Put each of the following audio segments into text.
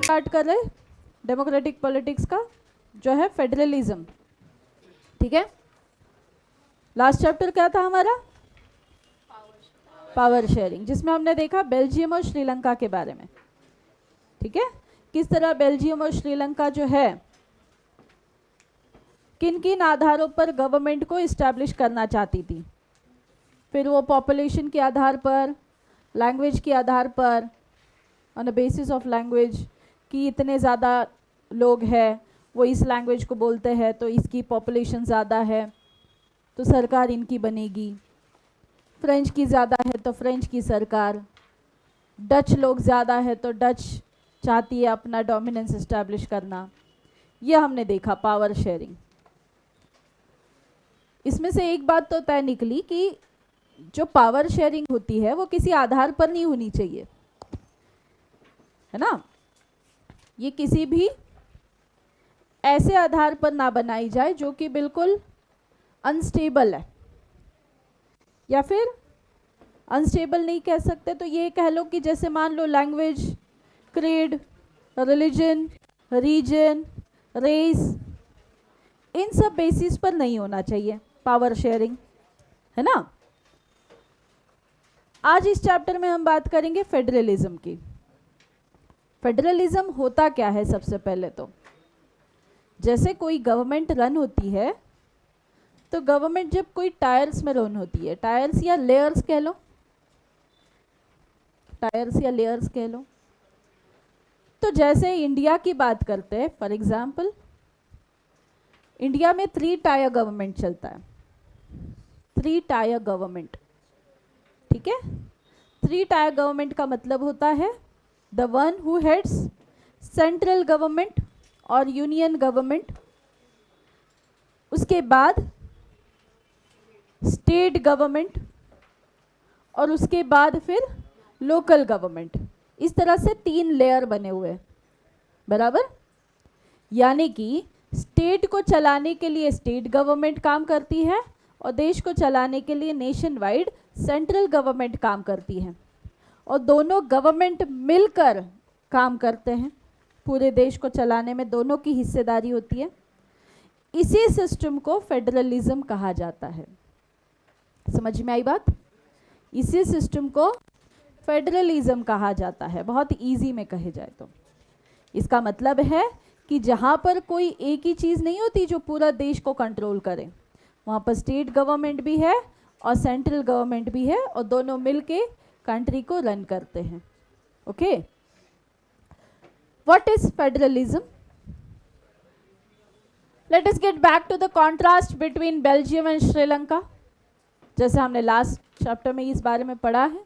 Start कर रहे democratic politics का जो है फेडरलिज्म, ठीक है। लास्ट चैप्टर क्या था हमारा? पावर शेयरिंग, जिसमें हमने देखा बेल्जियम और श्रीलंका के बारे में, ठीक है। किस तरह बेल्जियम और श्रीलंका जो है किन किन आधारों पर गवर्नमेंट को इस्टेब्लिश करना चाहती थी। फिर वो पॉपुलेशन के आधार पर, लैंग्वेज के आधार पर, on the basis of language कि इतने ज़्यादा लोग हैं वो इस लैंग्वेज को बोलते हैं तो इसकी पॉपुलेशन ज़्यादा है तो सरकार इनकी बनेगी, फ्रेंच की ज़्यादा है तो फ्रेंच की सरकार, डच लोग ज़्यादा है तो डच चाहती है अपना डोमिनेंस इस्टेब्लिश करना। ये हमने देखा पावर शेयरिंग। इसमें से एक बात तो तय निकली कि जो पावर शेयरिंग होती है वो किसी आधार पर नहीं होनी चाहिए, है ना। ये किसी भी ऐसे आधार पर ना बनाई जाए जो कि बिल्कुल अनस्टेबल है, या फिर अनस्टेबल नहीं कह सकते तो ये कह लो कि जैसे मान लो language, creed, religion, region, race, इन सब बेसिस पर नहीं होना चाहिए पावर शेयरिंग, है ना। आज इस चैप्टर में हम बात करेंगे फेडरलिज्म की। फेडरलिज्म होता क्या है? सबसे पहले तो जैसे कोई गवर्नमेंट रन होती है तो गवर्नमेंट जब कोई टायर्स में रन होती है, टायर्स या लेयर्स कह लो, टायर्स या लेयर्स कह लो, तो जैसे इंडिया की बात करते हैं फॉर एग्जांपल, इंडिया में 3 टायर गवर्नमेंट चलता है, 3 टायर गवर्नमेंट, ठीक है। 3 टायर गवर्नमेंट का मतलब होता है the one who heads central government और यूनियन गवर्नमेंट, उसके बाद स्टेट गवर्नमेंट और उसके बाद फिर लोकल गवर्नमेंट। इस तरह से 3 लेयर बने हुए, बराबर। यानी कि स्टेट को चलाने के लिए स्टेट गवर्नमेंट काम करती है और देश को चलाने के लिए नेशन वाइड सेंट्रल गवर्नमेंट काम करती है, और दोनों गवर्नमेंट मिलकर काम करते हैं। पूरे देश को चलाने में दोनों की हिस्सेदारी होती है। इसी सिस्टम को फेडरलिज्म कहा जाता है। समझ में आई बात? इसी सिस्टम को फेडरलिज्म कहा जाता है, बहुत इजी में कहे जाए तो। इसका मतलब है कि जहाँ पर कोई एक ही चीज़ नहीं होती जो पूरा देश को कंट्रोल करे, वहाँ पर स्टेट गवर्नमेंट भी है और सेंट्रल गवर्नमेंट भी है, और दोनों मिलके कंट्री को रन करते हैं। Okay, what is federalism? Let us get back to the contrast between Belgium and Sri Lanka, जैसे हमने लास्ट चैप्टर में इस बारे में पढ़ा है।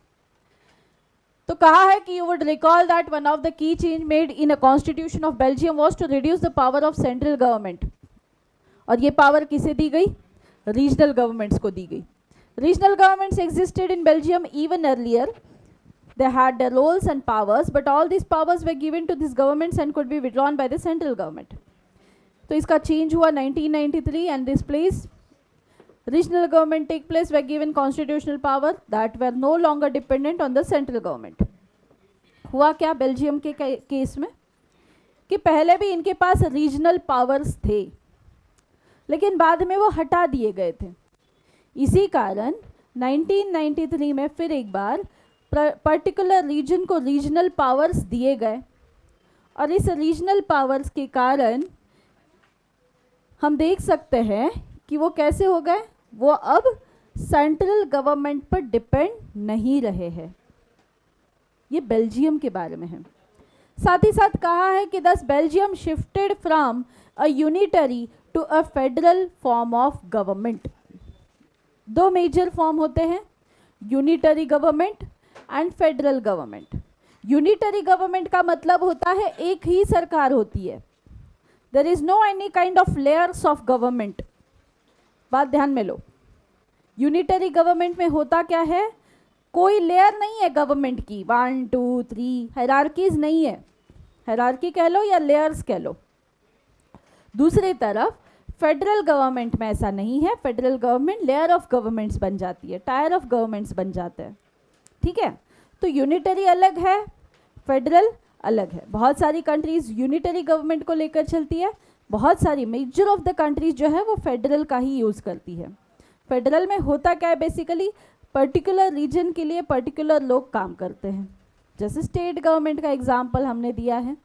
तो कहा है कि you would recall that one of the key change made in a constitution of Belgium was to reduce the power of central government. और ये पावर किसे दी गई? रीजनल गवर्नमेंट्स को दी गई। Regional governments existed in Belgium even earlier. They had their roles and powers, but all these powers were given to these governments and could be withdrawn by the central government. तो इसका change हुआ 1993 and this place regional government take place were given constitutional power that were no longer dependent on the central government. हुआ क्या Belgium के case में कि पहले भी इनके पास रीजनल पावर्स थे, लेकिन बाद में वो हटा दिए गए थे। इसी कारण 1993 में फिर एक बार पर्टिकुलर रीजन को रीजनल पावर्स दिए गए, और इस रीजनल पावर्स के कारण हम देख सकते हैं कि वो कैसे हो गए, वो अब सेंट्रल गवर्नमेंट पर डिपेंड नहीं रहे हैं। ये बेल्जियम के बारे में है। साथ ही साथ कहा है कि this Belgium shifted from a unitary to a federal form of government. 2 major form होते हैं, unitary government and federal government. Unitary government का मतलब होता है एक ही सरकार होती है, there is no any kind of layers of government. बात ध्यान में लो, यूनिटरी गवर्नमेंट में होता क्या है, कोई लेयर नहीं है गवर्नमेंट की, 1 2 3 हायरार्कीज नहीं है, हायरार्की कह लो या लेयर्स कह लो। दूसरी तरफ फेडरल गवर्नमेंट में ऐसा नहीं है, federal government layer of governments बन जाती है, टायर ऑफ गवर्नमेंट्स बन जाते हैं, ठीक है। तो यूनिटरी अलग है, फेडरल अलग है। बहुत सारी कंट्रीज यूनिटरी गवर्नमेंट को लेकर चलती है, बहुत सारी मेजर ऑफ द कंट्रीज जो है वो फेडरल का ही यूज़ करती है। फेडरल में होता क्या है, बेसिकली पर्टिकुलर रीजन के लिए पर्टिकुलर लोग काम करते हैं। जैसे स्टेट गवर्नमेंट का एग्जाम्पल हमने दिया है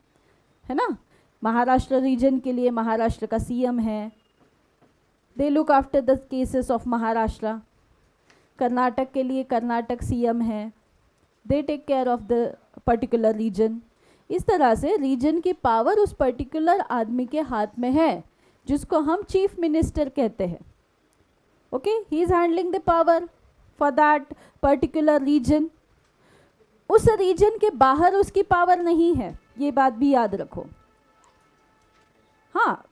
ना। महाराष्ट्र रीजन के लिए महाराष्ट्र का सीएम है, they look after the cases of Maharashtra. Karnataka के लिए कर्नाटक सीएम है, they take care of the particular region. इस तरह से रीजन की पावर उस पर्टिकुलर आदमी के हाथ में है, जिसको हम चीफ मिनिस्टर कहते हैं। Okay, he is handling the power for that particular region. उस रीजन के बाहर उसकी पावर नहीं है, ये बात भी याद रखो। हाँ,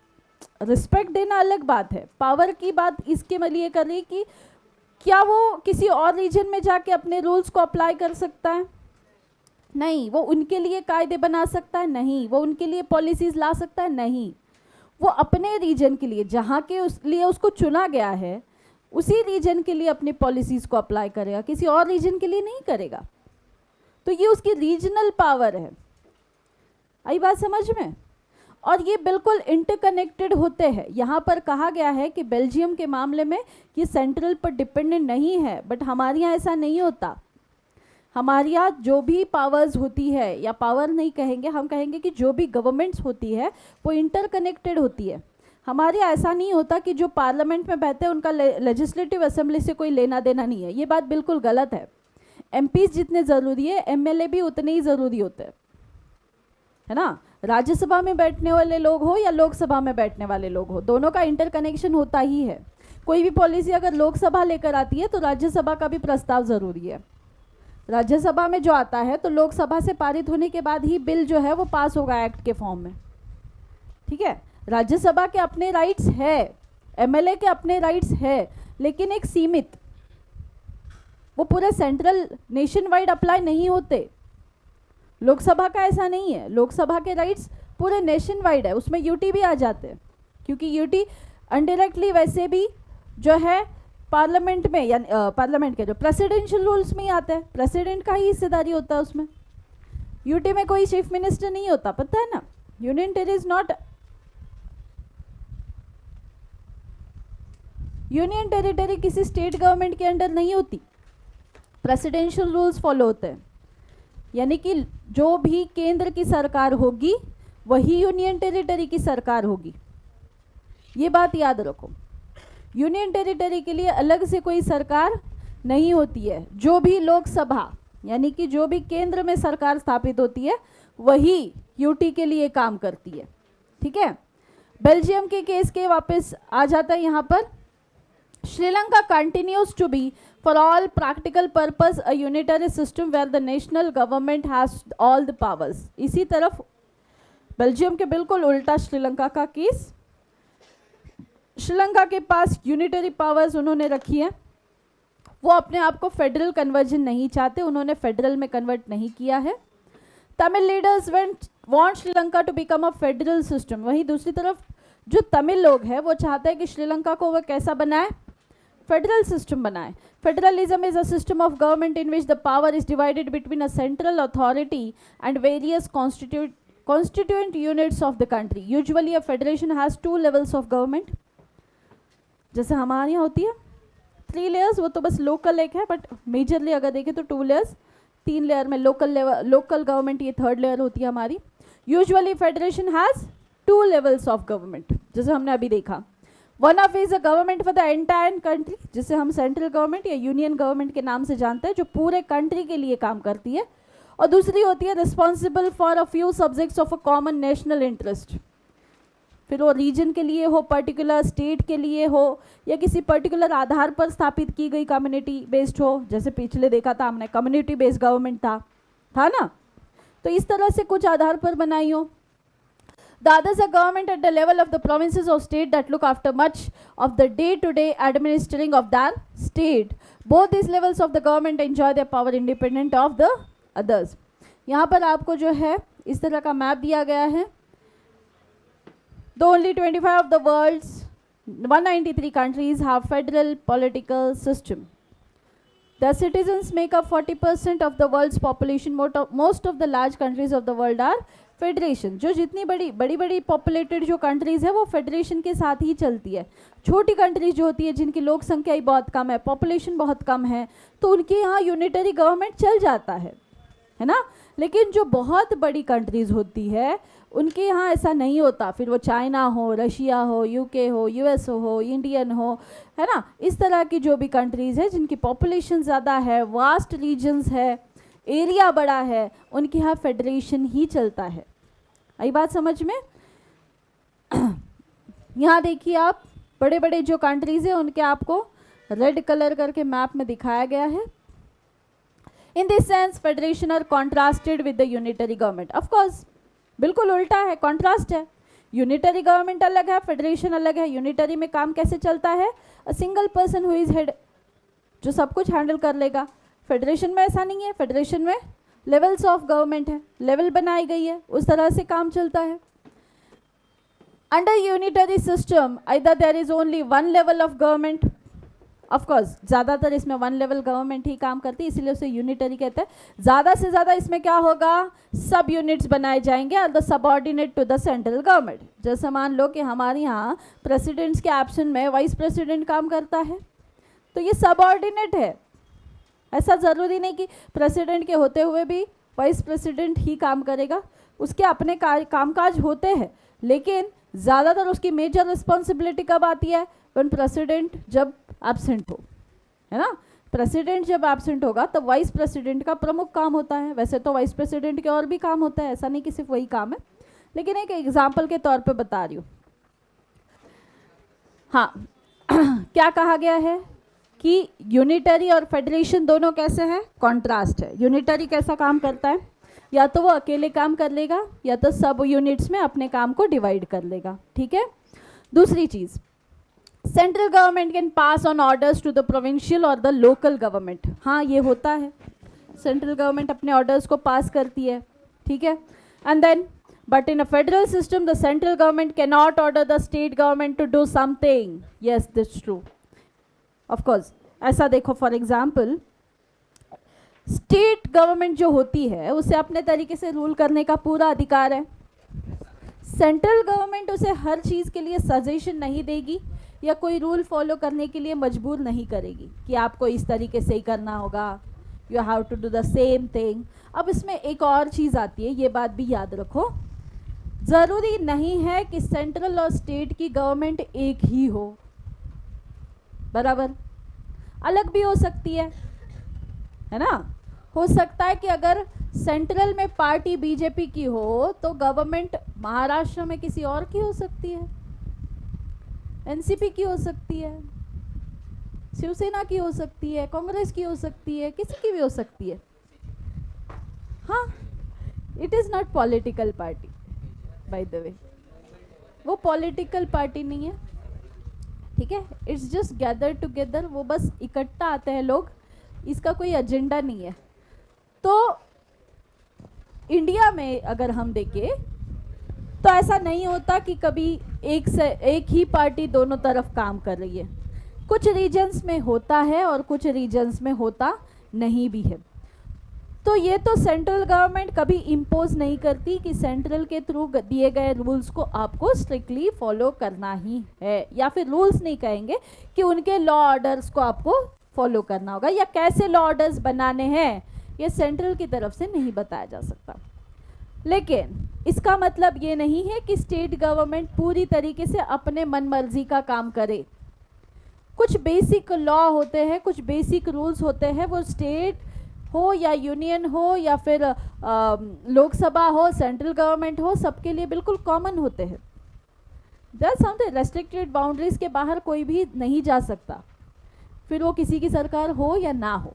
रिस्पेक्ट देना अलग बात है, पावर की बात इसके लिए कर रही कि क्या वो किसी और रीजन में जाके अपने रूल्स को अप्लाई कर सकता है? नहीं। वो उनके लिए कायदे बना सकता है? नहीं। वो उनके लिए पॉलिसीज ला सकता है? नहीं। वो अपने रीजन के लिए, जहाँ के लिए उसको चुना गया है, उसी रीजन के लिए अपनी पॉलिसीज को अप्लाई करेगा, किसी और रीजन के लिए नहीं करेगा। तो ये उसकी रीजनल पावर है। आई बात समझ में? और ये बिल्कुल इंटरकनेक्टेड होते हैं। यहाँ पर कहा गया है कि बेल्जियम के मामले में ये सेंट्रल पर डिपेंडेंट नहीं है, बट हमारे यहाँ ऐसा नहीं होता। हमारे यहाँ जो भी पावर्स होती है, या पावर नहीं कहेंगे, हम कहेंगे कि जो भी गवर्नमेंट्स होती है वो इंटरकनेक्टेड होती है। हमारे यहाँ ऐसा नहीं होता कि जो पार्लियामेंट में बैठते हैं उनका लेजिस्लेटिव असेंबली से कोई लेना देना नहीं है। ये बात बिल्कुल गलत है। एमपीज जितने ज़रूरी है, एमएलए भी उतने ही ज़रूरी होते हैं, है ना। राज्यसभा में बैठने वाले लोग हो या लोकसभा में बैठने वाले लोग हो, दोनों का इंटरकनेक्शन होता ही है। कोई भी पॉलिसी अगर लोकसभा लेकर आती है तो राज्यसभा का भी प्रस्ताव ज़रूरी है। राज्यसभा में जो आता है तो लोकसभा से पारित होने के बाद ही बिल जो है वो पास होगा एक्ट के फॉर्म में। ठीक है, राज्यसभा के अपने राइट्स है, एमएलए के अपने राइट्स है, लेकिन एक सीमित, वो पूरे सेंट्रल नेशन वाइड अप्लाई नहीं होते। लोकसभा का ऐसा नहीं है, लोकसभा के राइट्स पूरे नेशन वाइड है, उसमें यूटी भी आ जाते हैं, क्योंकि यूटी अनडायरेक्टली वैसे भी जो है पार्लियामेंट में, या पार्लियामेंट के जो प्रेसिडेंशियल रूल्स में ही आता है, प्रेसिडेंट का ही हिस्सेदारी होता है उसमें। यूटी में कोई चीफ मिनिस्टर नहीं होता, पता है ना। यूनियन टेरिटरी किसी स्टेट गवर्नमेंट के अंडर नहीं होती, प्रेसिडेंशियल रूल्स फॉलो होते हैं। यानी कि जो भी केंद्र की सरकार होगी वही यूनियन टेरिटरी की सरकार होगी, ये बात याद रखो। यूनियन टेरिटरी के लिए अलग से कोई सरकार नहीं होती है। जो भी लोकसभा, यानी कि जो भी केंद्र में सरकार स्थापित होती है, वही यूटी के लिए काम करती है। ठीक है, बेल्जियम के केस के वापस आ जाता है यहाँ पर। Sri Lanka continues to be for all practical purpose a unitary system where the national government has all the powers। इसी तरफ बेल्जियम के बिल्कुल उल्टा श्रीलंका का केस। श्रीलंका के पास यूनिटरी पावर्स उन्होंने रखी है, वो अपने आप को फेडरल कन्वर्जन नहीं चाहते, उन्होंने फेडरल में कन्वर्ट नहीं किया है। Tamil leaders want Sri Lanka to become a federal system. वहीं दूसरी तरफ जो तमिल लोग हैं वो चाहते हैं कि श्रीलंका को वह कैसा बनाए, फेडरल सिस्टम बनाए। Federalism is a system of government in which the power is divided between a central authority and various constituent units of the country। Usually a federation has 2 levels of government, जैसे हमारे यहाँ होती है 3 layers, वो तो बस local एक है, बट मेजरली अगर देखें तो 2 layers, 3 लेयर में लोकल गवर्नमेंट ये 3rd लेयर होती है हमारी। Usually federation has 2 levels of government, जैसे हमने अभी देखा। One of is a government for the entire country, जिसे हम सेंट्रल गवर्नमेंट या यूनियन गवर्नमेंट के नाम से जानते हैं, जो पूरे कंट्री के लिए काम करती है। और दूसरी होती है responsible for a few subjects of a common national interest. फिर वो रीजन के लिए हो, पर्टिकुलर स्टेट के लिए हो, या किसी पर्टिकुलर आधार पर स्थापित की गई कम्युनिटी बेस्ड हो, जैसे पिछले देखा था हमने कम्युनिटी बेस्ड गवर्नमेंट था ना। तो इस तरह से कुछ आधार पर बनाई हो। The others are government at the level of the provinces or state that look after much of the day-to-day administering of their state। Both these levels of the government enjoy their power independent of the others। यहाँ पर आपको जो है इस तरह का map दिया गया है। Though only 25 of the world's 193 countries have federal political system। Their citizens make up 40% of the world's population. Most of the large countries of the world are federation. जो जितनी बड़ी पॉपुलेटेड जो कंट्रीज़ है वो federation के साथ ही चलती है. छोटी कंट्रीज जो होती है जिनकी लोक संख्या ही बहुत कम है, पॉपुलेशन बहुत कम है, तो उनके यहाँ यूनिटरी गवर्नमेंट चल जाता है ना. लेकिन जो बहुत बड़ी कंट्रीज़ होती है उनके यहाँ ऐसा नहीं होता. फिर वो चाइना हो, रशिया हो, यूके हो, यूएस हो, इंडियन हो, है ना. इस तरह की जो भी कंट्रीज़ है जिनकी पॉपुलेशन ज़्यादा है, वास्ट रीजन्स है, एरिया बड़ा है, उनके यहाँ फेडरेशन ही चलता है. आई बात समझ में. यहाँ देखिए आप, बड़े बड़े जो कंट्रीज़ हैं उनके आपको रेड कलर करके मैप में दिखाया गया है. In this sense federation are contrasted with the unitary government. Of course बिल्कुल उल्टा है, कॉन्ट्रास्ट है. यूनिटरी गवर्नमेंट अलग है, फेडरेशन अलग है. यूनिटरी में काम कैसे चलता है, a single person who is head, जो सब कुछ हैंडल कर लेगा. फेडरेशन में ऐसा नहीं है. फेडरेशन में लेवल्स ऑफ गवर्नमेंट है, लेवल बनाई गई है, उस तरह से काम चलता है. Under unitary system either there is only one level of government. Of course ज़्यादातर इसमें वन लेवल गवर्नमेंट ही काम करती है, इसीलिए उसे यूनिटरी कहते हैं. ज़्यादा से ज़्यादा इसमें क्या होगा, सब यूनिट्स बनाए जाएंगे और the subordinate to the central government. जैसे मान लो कि हमारे यहाँ प्रेसिडेंट्स के ऑप्शन में वाइस प्रेसिडेंट काम करता है, तो ये सबऑर्डिनेट है. ऐसा ज़रूरी नहीं कि प्रेसिडेंट के होते हुए भी वाइस प्रेसिडेंट ही काम करेगा. उसके अपने कामकाज होते हैं, लेकिन ज़्यादातर उसकी मेजर रिस्पॉन्सिबिलिटी कब आती है, वन प्रेसिडेंट जब एब्सेंट हो, है ना. प्रेसिडेंट जब एब्सेंट होगा तब वाइस प्रेसिडेंट का प्रमुख काम होता है. वैसे तो वाइस प्रेसिडेंट के और भी काम होता है, ऐसा नहीं कि सिर्फ वही काम है, लेकिन एक एग्जाम्पल के तौर पे बता रही हूँ. हाँ क्या कहा गया है कि यूनिटरी और फेडरेशन दोनों कैसे हैं, कॉन्ट्रास्ट है. यूनिटरी कैसा काम करता है, या तो वो अकेले काम कर लेगा या तो सब यूनिट्स में अपने काम को डिवाइड कर लेगा. ठीक है. दूसरी चीज़, central government can pass on orders to the provincial और द लोकल गवर्नमेंट. हाँ ये होता है, सेंट्रल गवर्नमेंट अपने ऑर्डर्स को पास करती है. ठीक है. And then but in a federal system the central government can not order the state government to do something. Yes this true. Of course ऐसा देखो, फॉर एग्जाम्पल स्टेट गवर्नमेंट जो होती है उसे अपने तरीके से रूल करने का पूरा अधिकार है. सेंट्रल गवर्नमेंट उसे हर चीज़ के लिए सजेशन नहीं देगी या कोई रूल फॉलो करने के लिए मजबूर नहीं करेगी कि आपको इस तरीके से ही करना होगा, you have to do the same thing. अब इसमें एक और चीज़ आती है, ये बात भी याद रखो, ज़रूरी नहीं है कि सेंट्रल और स्टेट की गवर्नमेंट एक ही हो. बराबर, अलग भी हो सकती है ना. हो सकता है कि अगर सेंट्रल में पार्टी बीजेपी की हो तो गवर्नमेंट महाराष्ट्र में किसी और की हो सकती है, एनसीपी की हो सकती है, शिवसेना की हो सकती है, कांग्रेस की हो सकती है, किसी की भी हो सकती है. हाँ, it is not political party by the way, वो पॉलिटिकल पार्टी नहीं है. ठीक है. इट्स जस्ट गैदर टुगेदर, वो बस इकट्ठा आते हैं लोग, इसका कोई एजेंडा नहीं है. तो इंडिया में अगर हम देखें तो ऐसा नहीं होता कि कभी एक ही पार्टी दोनों तरफ काम कर रही है. कुछ रीजन्स में होता है और कुछ रीजन्स में होता नहीं भी है. तो ये तो सेंट्रल गवर्नमेंट कभी इम्पोज नहीं करती कि सेंट्रल के थ्रू दिए गए रूल्स को आपको स्ट्रिक्टली फॉलो करना ही है, या फिर रूल्स नहीं कहेंगे कि उनके लॉ ऑर्डर्स को आपको फॉलो करना होगा या कैसे लॉ ऑर्डर्स बनाने हैं, ये सेंट्रल की तरफ से नहीं बताया जा सकता. लेकिन इसका मतलब ये नहीं है कि स्टेट गवर्नमेंट पूरी तरीके से अपने मन मर्जी का काम करे. कुछ बेसिक लॉ होते हैं, कुछ बेसिक रूल्स होते हैं, वो स्टेट हो या यूनियन हो या फिर लोकसभा हो, सेंट्रल गवर्नमेंट हो, सबके लिए बिल्कुल कॉमन होते हैं. दैट्स समथिंग, रेस्ट्रिक्टेड बाउंड्रीज के बाहर कोई भी नहीं जा सकता, फिर वो किसी की सरकार हो या ना हो.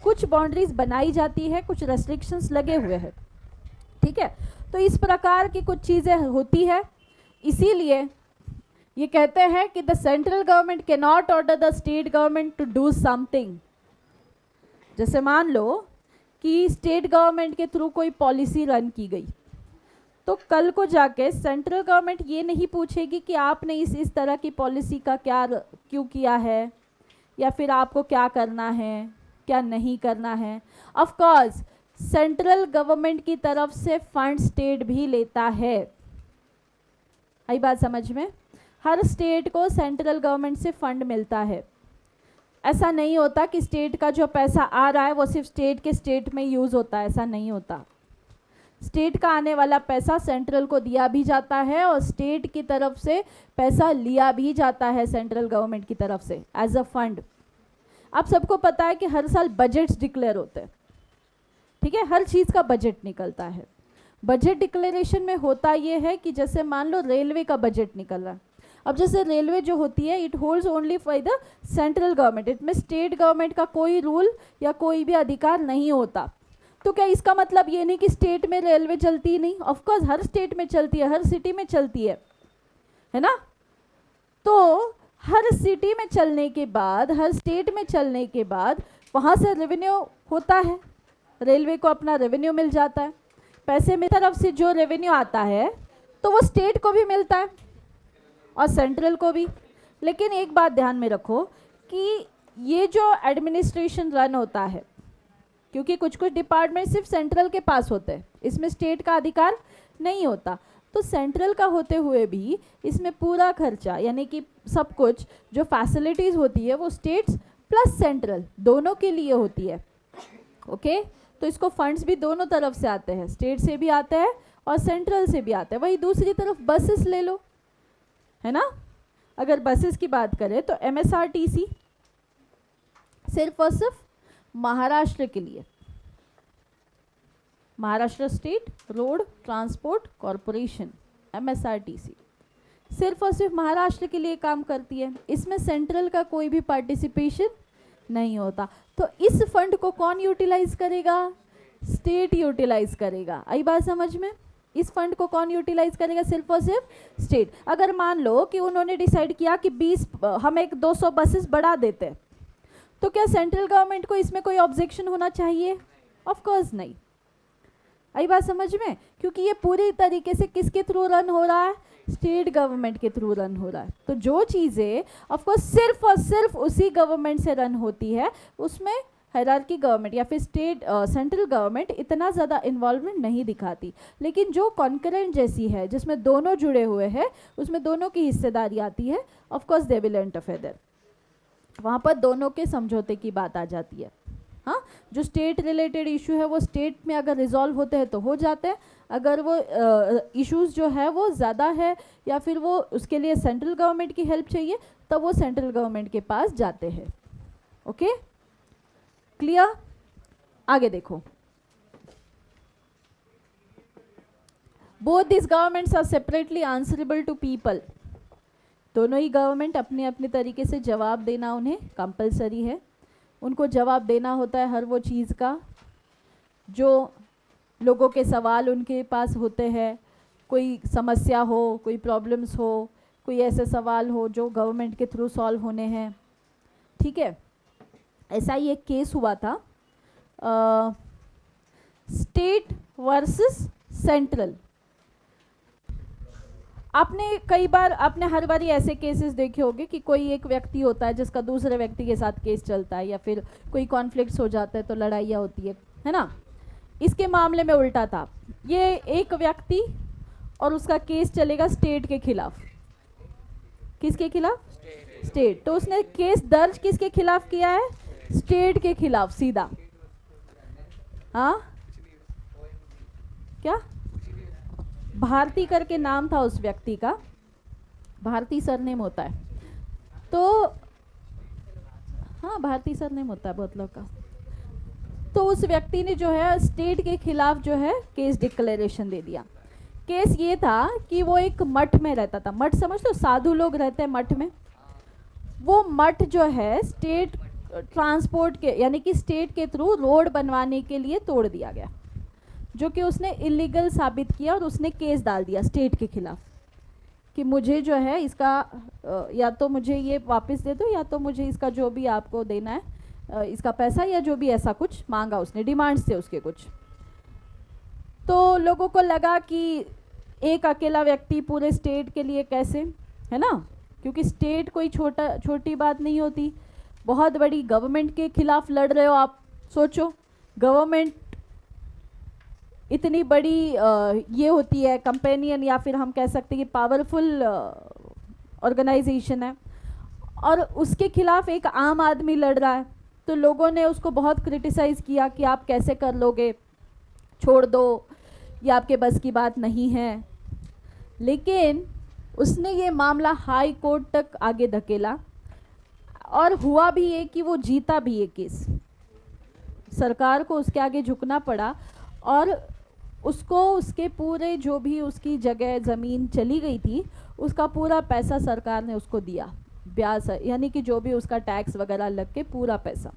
कुछ बाउंड्रीज बनाई जाती है, कुछ रेस्ट्रिक्शंस लगे हुए हैं. ठीक है. तो इस प्रकार की कुछ चीज़ें होती है, इसीलिए ये कहते हैं कि the central government can not order the state government to do something. जैसे मान लो कि स्टेट गवर्नमेंट के थ्रू कोई पॉलिसी रन की गई, तो कल को जाके सेंट्रल गवर्नमेंट ये नहीं पूछेगी कि आपने इस तरह की पॉलिसी का क्या क्यों किया है या फिर आपको क्या करना है. क्या नहीं करना है। ऑफ कोर्स सेंट्रल गवर्नमेंट की तरफ से फंड स्टेट भी लेता है। आई बात समझ में? हर स्टेट को सेंट्रल गवर्नमेंट से फंड मिलता है। ऐसा नहीं होता कि स्टेट का जो पैसा आ रहा है वो सिर्फ स्टेट में यूज़ होता है, ऐसा नहीं होता। स्टेट का आने वाला पैसा सेंट्रल को दिया भी जाता है और स्टेट की तरफ से पैसा लिया भी जाता है सेंट्रल गवर्नमेंट की तरफ से एज अ फंड। आप सबको पता है कि हर साल बजट्स डिक्लेयर होते हैं, ठीक है, हर चीज़ का बजट निकलता है। बजट डिक्लेरेशन में होता ये है कि जैसे मान लो रेलवे का बजट निकल रहा है, अब जैसे रेलवे जो होती है it holds only for the central government, इसमें स्टेट गवर्नमेंट का कोई रूल या कोई भी अधिकार नहीं होता। तो क्या इसका मतलब ये नहीं कि स्टेट में रेलवे चलती ही नहीं? ऑफ कोर्स हर स्टेट में चलती है, हर सिटी में चलती है ना। तो हर सिटी में चलने के बाद, हर स्टेट में चलने के बाद वहाँ से रेवेन्यू होता है, रेलवे को अपना रेवेन्यू मिल जाता है। पैसे में तरफ से जो रेवेन्यू आता है तो वो स्टेट को भी मिलता है और सेंट्रल को भी। लेकिन एक बात ध्यान में रखो कि ये जो एडमिनिस्ट्रेशन रन होता है, क्योंकि कुछ कुछ डिपार्टमेंट सिर्फ सेंट्रल के पास होते हैं, इसमें स्टेट का अधिकार नहीं होता, तो सेंट्रल का होते हुए भी इसमें पूरा खर्चा यानी कि सब कुछ जो फैसिलिटीज़ होती है वो स्टेट्स प्लस सेंट्रल दोनों के लिए होती है। ओके, तो इसको फंड्स भी दोनों तरफ से आते हैं, स्टेट से भी आते हैं और सेंट्रल से भी आते हैं। वही दूसरी तरफ बसेस ले लो, है ना। अगर बसेस की बात करें तो MSRTC सिर्फ और सिर्फ महाराष्ट्र के लिए, Maharashtra state road transport corporation MSRTC सिर्फ और सिर्फ महाराष्ट्र के लिए काम करती है, इसमें सेंट्रल का कोई भी पार्टिसिपेशन नहीं होता। तो इस फंड को कौन यूटिलाइज करेगा? स्टेट यूटिलाइज करेगा। आई बात समझ में? इस फंड को कौन यूटिलाइज करेगा? सिर्फ और सिर्फ स्टेट। अगर मान लो कि उन्होंने डिसाइड किया कि 20 हम एक 200 बसेस बढ़ा देते हैं, तो क्या सेंट्रल गवर्नमेंट को इसमें कोई ऑब्जेक्शन होना चाहिए? ऑफ कोर्स नहीं। आई बात समझ में? क्योंकि ये पूरी तरीके से किसके थ्रू रन हो रहा है? स्टेट गवर्नमेंट के थ्रू रन हो रहा है। तो जो चीज़ें ऑफ कोर्स सिर्फ और सिर्फ उसी गवर्नमेंट से रन होती है उसमें हायरार्की गवर्नमेंट या फिर स्टेट सेंट्रल गवर्नमेंट इतना ज़्यादा इन्वॉल्वमेंट नहीं दिखाती। लेकिन जो कॉन्करेंट जैसी है जिसमें दोनों जुड़े हुए हैं उसमें दोनों की हिस्सेदारी आती है, of course they will interfere there, वहाँ पर दोनों के समझौते की बात आ जाती है। हाँ, जो स्टेट रिलेटेड इशू है वो स्टेट में अगर रिजॉल्व होते हैं तो हो जाते हैं, अगर वो इश्यूज जो है वो ज़्यादा है या फिर वो उसके लिए सेंट्रल गवर्नमेंट की हेल्प चाहिए तब वो सेंट्रल गवर्नमेंट के पास जाते हैं। Okay, clear? आगे देखो, both this governments are separately answerable to people. दोनों ही गवर्नमेंट अपने अपने तरीके से जवाब देना उन्हें कंपलसरी है, उनको जवाब देना होता है हर वो चीज़ का जो लोगों के सवाल उनके पास होते हैं। कोई समस्या हो, कोई प्रॉब्लम्स हो, कोई ऐसे सवाल हो जो गवर्नमेंट के थ्रू सॉल्व होने हैं, ठीक है। ऐसा ही एक केस हुआ था स्टेट वर्सेस सेंट्रल। आपने हर बार ऐसे केसेस देखे होंगे कि कोई एक व्यक्ति होता है जिसका दूसरे व्यक्ति के साथ केस चलता है या फिर कोई कॉन्फ्लिक्ट्स हो जाता है तो लड़ाइयाँ होती है ना। इसके मामले में उल्टा था, ये एक व्यक्ति और उसका केस चलेगा स्टेट के खिलाफ। किसके खिलाफ? स्टेट। तो उसने केस दर्ज किसके खिलाफ किया है? स्टेट के खिलाफ सीधा। हाँ, क्या भारती करके नाम था उस व्यक्ति का, भारती सरनेम होता है। तो हाँ, भारती सरनेम होता है बहुत लोग का। तो उस व्यक्ति ने जो है स्टेट के खिलाफ जो है केस डिक्लेरेशन दे दिया। केस ये था कि वो एक मठ में रहता था। मठ समझते हो, साधु लोग रहते हैं मठ में। वो मठ जो है स्टेट ट्रांसपोर्ट के यानी कि स्टेट के थ्रू रोड बनवाने के लिए तोड़ दिया गया, जो कि उसने इलीगल साबित किया और उसने केस डाल दिया स्टेट के खिलाफ कि मुझे जो है इसका या तो मुझे ये वापस दे दो या तो मुझे इसका जो भी आपको देना है इसका पैसा या जो भी ऐसा कुछ मांगा उसने, डिमांड्स थे उसके कुछ। तो लोगों को लगा कि एक अकेला व्यक्ति पूरे स्टेट के लिए कैसे, है ना, क्योंकि स्टेट कोई छोटी बात नहीं होती। बहुत बड़ी गवर्नमेंट के खिलाफ लड़ रहे हो आप, सोचो, गवर्नमेंट इतनी बड़ी ये होती है कंपेनियन, या फिर हम कह सकते हैं कि पावरफुल ऑर्गेनाइजेशन है, और उसके खिलाफ एक आम आदमी लड़ रहा है, तो लोगों ने उसको बहुत क्रिटिसाइज़ किया कि आप कैसे कर लोगे, छोड़ दो, ये आपके बस की बात नहीं है। लेकिन उसने ये मामला हाई कोर्ट तक आगे धकेला, और हुआ भी ये कि वो जीता भी ये केस। सरकार को उसके आगे झुकना पड़ा, और उसको उसके पूरे जो भी उसकी जगह ज़मीन चली गई थी उसका पूरा पैसा सरकार ने उसको दिया, ब्याज यानी कि जो भी उसका टैक्स वगैरह लग के पूरा पैसा।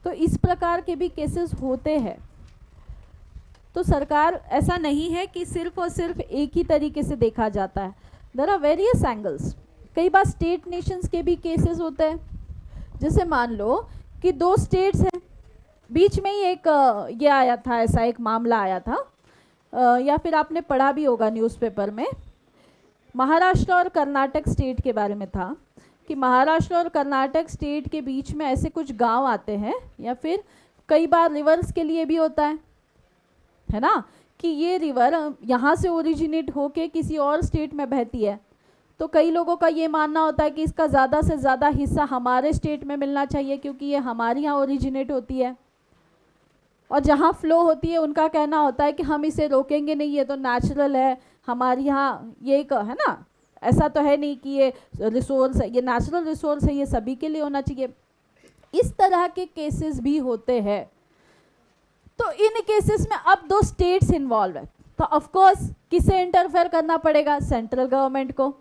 तो इस प्रकार के भी केसेस होते हैं। तो सरकार, ऐसा नहीं है कि सिर्फ और सिर्फ एक ही तरीके से देखा जाता है, देयर आर वेरियस एंगल्स। कई बार स्टेट नेशंस के भी केसेस होते हैं। जैसे मान लो कि दो स्टेट्स हैं, बीच में ही एक ये आया था, ऐसा एक मामला आया था, या फिर आपने पढ़ा भी होगा न्यूज़पेपर में, महाराष्ट्र और कर्नाटक स्टेट के बारे में था कि महाराष्ट्र और कर्नाटक स्टेट के बीच में ऐसे कुछ गांव आते हैं, या फिर कई बार रिवर्स के लिए भी होता है ना, कि ये रिवर यहाँ से ओरिजिनेट होके किसी और स्टेट में बहती है, तो कई लोगों का ये मानना होता है कि इसका ज़्यादा से ज़्यादा हिस्सा हमारे स्टेट में मिलना चाहिए क्योंकि ये हमारे यहाँ ओरिजिनेट होती है, और जहाँ फ्लो होती है उनका कहना होता है कि हम इसे रोकेंगे नहीं, ये तो नेचुरल है, हमारे यहाँ ये एक है ना, ऐसा तो है नहीं कि ये रिसोर्स है, ये नेचुरल रिसोर्स है, ये सभी के लिए होना चाहिए। इस तरह के केसेस भी होते हैं। तो इन केसेस में अब दो स्टेट्स इन्वॉल्व है, तो ऑफ कोर्स किसे इंटरफेयर करना पड़ेगा? सेंट्रल गवर्नमेंट को।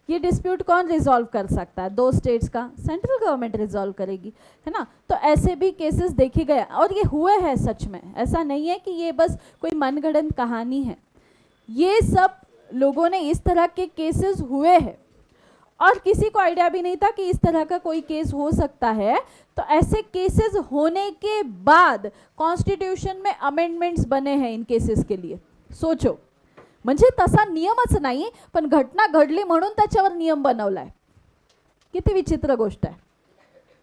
ये डिस्प्यूट कौन रिजॉल्व कर सकता है? दो स्टेट्स का, सेंट्रल गवर्नमेंट रिजॉल्व करेगी, है ना। तो ऐसे भी केसेस देखे गए, और ये हुए हैं सच में, ऐसा नहीं है कि ये बस कोई मनगढ़ंत कहानी है। ये सब लोगों ने, इस तरह के केसेस हुए हैं, और किसी को आइडिया भी नहीं था कि इस तरह का कोई केस हो सकता है। तो ऐसे केसेस होने के बाद कॉन्स्टिट्यूशन में अमेंडमेंट्स बने हैं इन केसेस के लिए। सोचो, म्हणजे तसा नियमच नाही, पण घटना घडली म्हणून त्याच्यावर नियम बनवलाय। किती विचित्र गोष्ट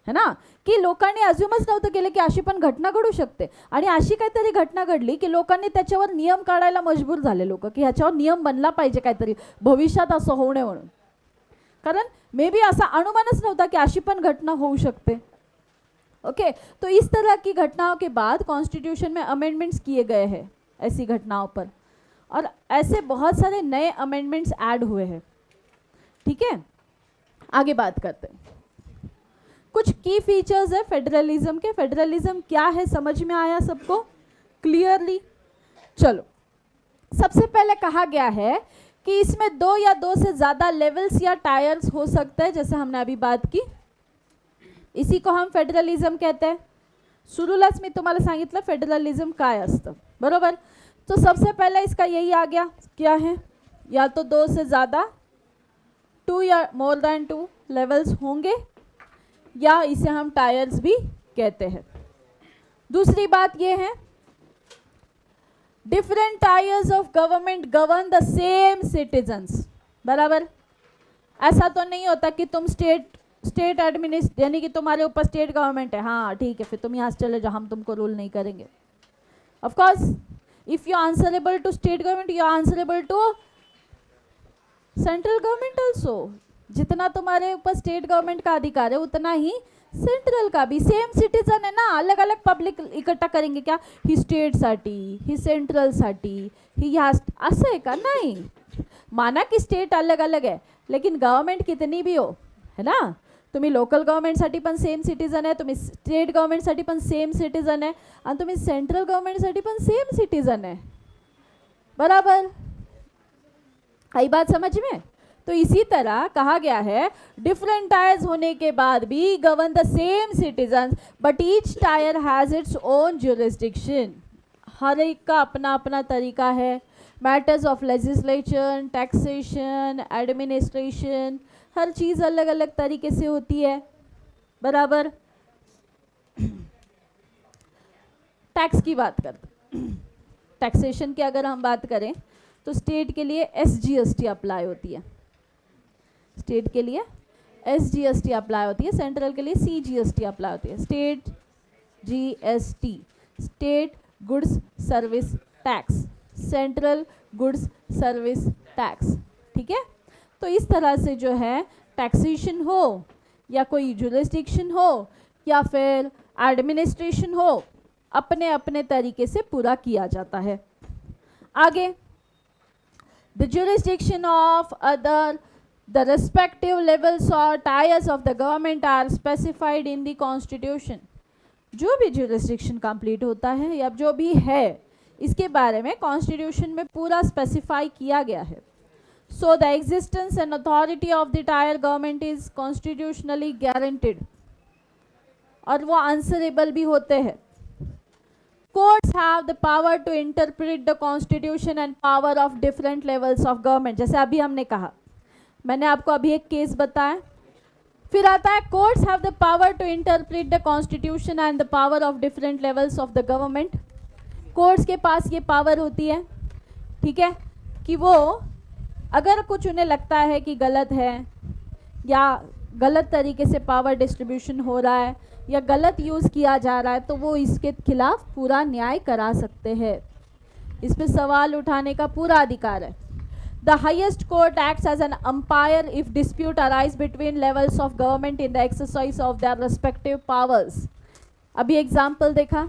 है ना, की लोकांनी अज्युमच नव्हतं केलं की अशी पण घटना घडू शकते, आणि अशी काहीतरी घटना घडली की लोकांनी त्याच्यावर नियम काढायला मजबूर झाले लोक, की ह्याच्यावर नियम बनला पाहिजे काहीतरी भविष्यात असं होऊ नये म्हणून, कारण मे बी असा अनुमानच नव्हता कि अशी पण घटना हो सकते। ओके, तो इस तरह की घटनाओं के बाद कॉन्स्टिट्यूशन में अमेंडमेंट्स किए गए हैं ऐसी घटनाओं पर, और ऐसे बहुत सारे नए अमेंडमेंट्स ऐड हुए हैं। ठीक है, आगे बात करते हैं। कुछ की फीचर्स है फेडरलिज्म के। फेडरलिज्म क्या है, समझ में आया सबको क्लियरली? चलो, सबसे पहले कहा गया है कि इसमें दो या दो से ज़्यादा लेवल्स या टायर्स हो सकते हैं, जैसे हमने अभी बात की, इसी को हम फेडरलिज्म कहते हैं। सुरुलाच मी तुम्हाला सांगितलं फेडरलिज्म काय असतं, बरोबर। तो सबसे पहले इसका यही आ गया, क्या है, या तो दो से ज़्यादा, 2 या मोर देन 2 लेवल्स होंगे, या इसे हम टायर्स भी कहते हैं। दूसरी बात ये है, different tyres of government govern the same citizens, बराबर। ऐसा तो नहीं होता कि तुम स्टेट एडमिनिस्ट्रेट, यानी कि तुम्हारे ऊपर स्टेट गवर्नमेंट है, हाँ ठीक है फिर तुम यहाँ से चले जाओ, हम तुमको रूल नहीं करेंगे। Of course if you answerable to state government, you answerable to central government also. जितना तुम्हारे ऊपर स्टेट गवर्नमेंट का अधिकार है उतना ही सेंट्रल का भी। सेम सिटीजन है ना, अलग अलग पब्लिक इकट्ठा करेंगे क्या, ही स्टेटसाठी, ही सेंट्रलसाठी, ही ह्या, असं आहे का? नाही, माना कि स्टेट अलग अलग है, लेकिन गवर्नमेंट कितनी भी हो, है ना, तुम्ही लोकल गवर्नमेंटसाठी पण सेम सिटीजन आहे, तुम्ही स्टेट गवर्नमेंटसाठी पण सेम सिटीजन आहे, आणि तुम्ही सेंट्रल गवर्नमेंटसाठी पण सेम सिटीजन आहे, बराबर। आई बात समझ में? तो इसी तरह कहा गया है डिफरेंट टायर्स होने के बाद भी govern the same citizen, but each tier has its own jurisdiction. हर एक का अपना अपना तरीका है। Matters of legislation, taxation, administration, हर चीज़ अलग अलग तरीके से होती है, बराबर। टैक्स की बात करते, टैक्सेशन की अगर हम बात करें तो स्टेट के लिए SGST अप्लाई होती है, स्टेट के लिए SGST अप्लाई होती है, सेंट्रल के लिए CGST अप्लाई होती है। State GST, state goods service tax, central goods service tax, ठीक है। तो इस तरह से जो है टैक्सेशन हो या कोई जुरिस्डिक्शन हो या फिर एडमिनिस्ट्रेशन हो, अपने अपने तरीके से पूरा किया जाता है। आगे, the jurisdiction of other the respective levels or tiers of the government are specified in the constitution। जो भी jurisdiction complete होता है या जो भी है इसके बारे में कॉन्स्टिट्यूशन में पूरा स्पेसिफाई किया गया है। So the existence and authority of the tyre government is constitutionally guaranteed, और वो आंसरेबल भी होते हैं। Courts have the power to interpret the constitution and power of different levels of government। जैसे अभी हमने कहा, मैंने आपको अभी एक केस बताया। फिर आता है courts have the power to interpret the constitution and the power of different levels of the government। Courts के पास ये पावर होती है, ठीक है, कि वो अगर कुछ उन्हें लगता है कि गलत है या गलत तरीके से पावर डिस्ट्रीब्यूशन हो रहा है या गलत यूज़ किया जा रहा है, तो वो इसके खिलाफ पूरा न्याय करा सकते हैं। इस पर सवाल उठाने का पूरा अधिकार है। The highest court acts as an umpire if dispute arise between levels of government in the exercise of their respective powers. अभी एग्जाम्पल देखा,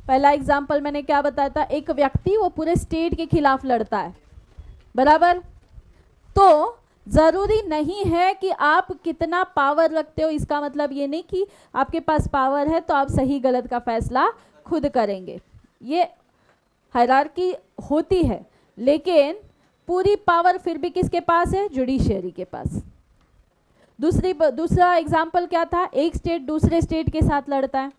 पहला एग्जाम्पल मैंने क्या बताया था, एक व्यक्ति वो पूरे स्टेट के खिलाफ लड़ता है, बराबर। तो ज़रूरी नहीं है कि आप कितना पावर रखते हो, इसका मतलब ये नहीं कि आपके पास पावर है तो आप सही गलत का फैसला खुद करेंगे। ये हायरार्की होती है, लेकिन पूरी पावर फिर भी किसके पास है? जुडिशियरी के पास। दूसरा एग्जाम्पल क्या था, एक स्टेट दूसरे स्टेट के साथ लड़ता है।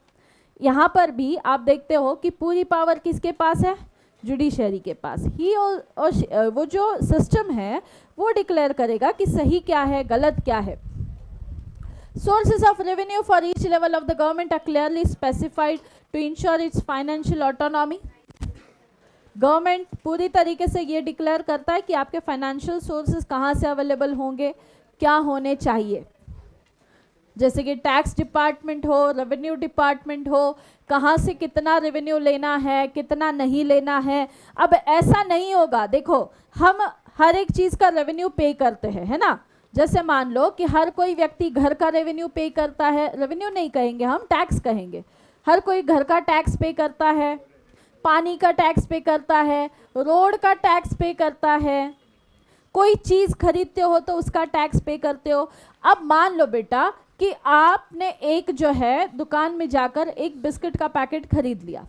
यहाँ पर भी आप देखते हो कि पूरी पावर किसके पास है? जुडिशरी के पास। ही और वो जो सिस्टम है वो डिक्लेयर करेगा कि सही क्या है, गलत क्या है। Sources of revenue for each level of the government are clearly specified to ensure its financial autonomy. Government पूरी तरीके से ये डिक्लेयर करता है कि आपके फाइनेंशियल सोर्सेज कहाँ से अवेलेबल होंगे, क्या होने चाहिए। जैसे कि टैक्स डिपार्टमेंट हो, रेवेन्यू डिपार्टमेंट हो, कहाँ से कितना रेवेन्यू लेना है, कितना नहीं लेना है। अब ऐसा नहीं होगा, देखो हम हर एक चीज़ का रेवेन्यू पे करते हैं, है ना। जैसे मान लो कि हर कोई व्यक्ति घर का रेवेन्यू पे करता है, रेवेन्यू नहीं कहेंगे हम, टैक्स कहेंगे। हर कोई घर का टैक्स पे करता है, पानी का टैक्स पे करता है, रोड का टैक्स पे करता है, कोई चीज़ खरीदते हो तो उसका टैक्स पे करते हो। अब मान लो बेटा कि आपने एक जो है दुकान में जाकर एक बिस्किट का पैकेट खरीद लिया,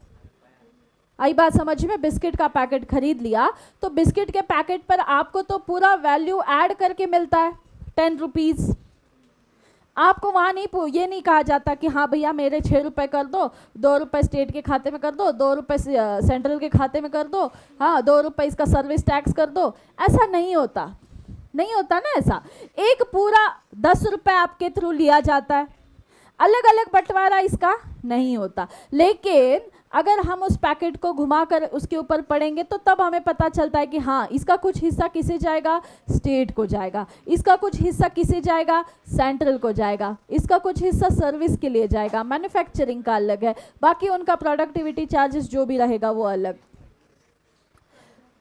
आई बात समझ में, बिस्किट का पैकेट खरीद लिया, तो बिस्किट के पैकेट पर आपको तो पूरा वैल्यू ऐड करके मिलता है 10 रुपीज़। आपको वहाँ नहीं ये नहीं कहा जाता कि हाँ भैया मेरे 6 रुपये कर दो, 2 रुपये स्टेट के खाते में कर दो, 2 रुपये सेंट्रल के खाते में कर दो, हाँ 2 रुपये इसका सर्विस टैक्स कर दो। ऐसा नहीं होता, नहीं होता ना ऐसा। एक पूरा 10 रुपये आपके थ्रू लिया जाता है, अलग अलग बंटवारा इसका नहीं होता। लेकिन अगर हम उस पैकेट को घुमाकर उसके ऊपर पढ़ेंगे तो तब हमें पता चलता है कि हाँ इसका कुछ हिस्सा किसे जाएगा? स्टेट को जाएगा, इसका कुछ हिस्सा किसे जाएगा? सेंट्रल को जाएगा, इसका कुछ हिस्सा सर्विस के लिए जाएगा, मैन्युफैक्चरिंग का अलग है, बाकी उनका प्रोडक्टिविटी चार्जेस जो भी रहेगा वो अलग।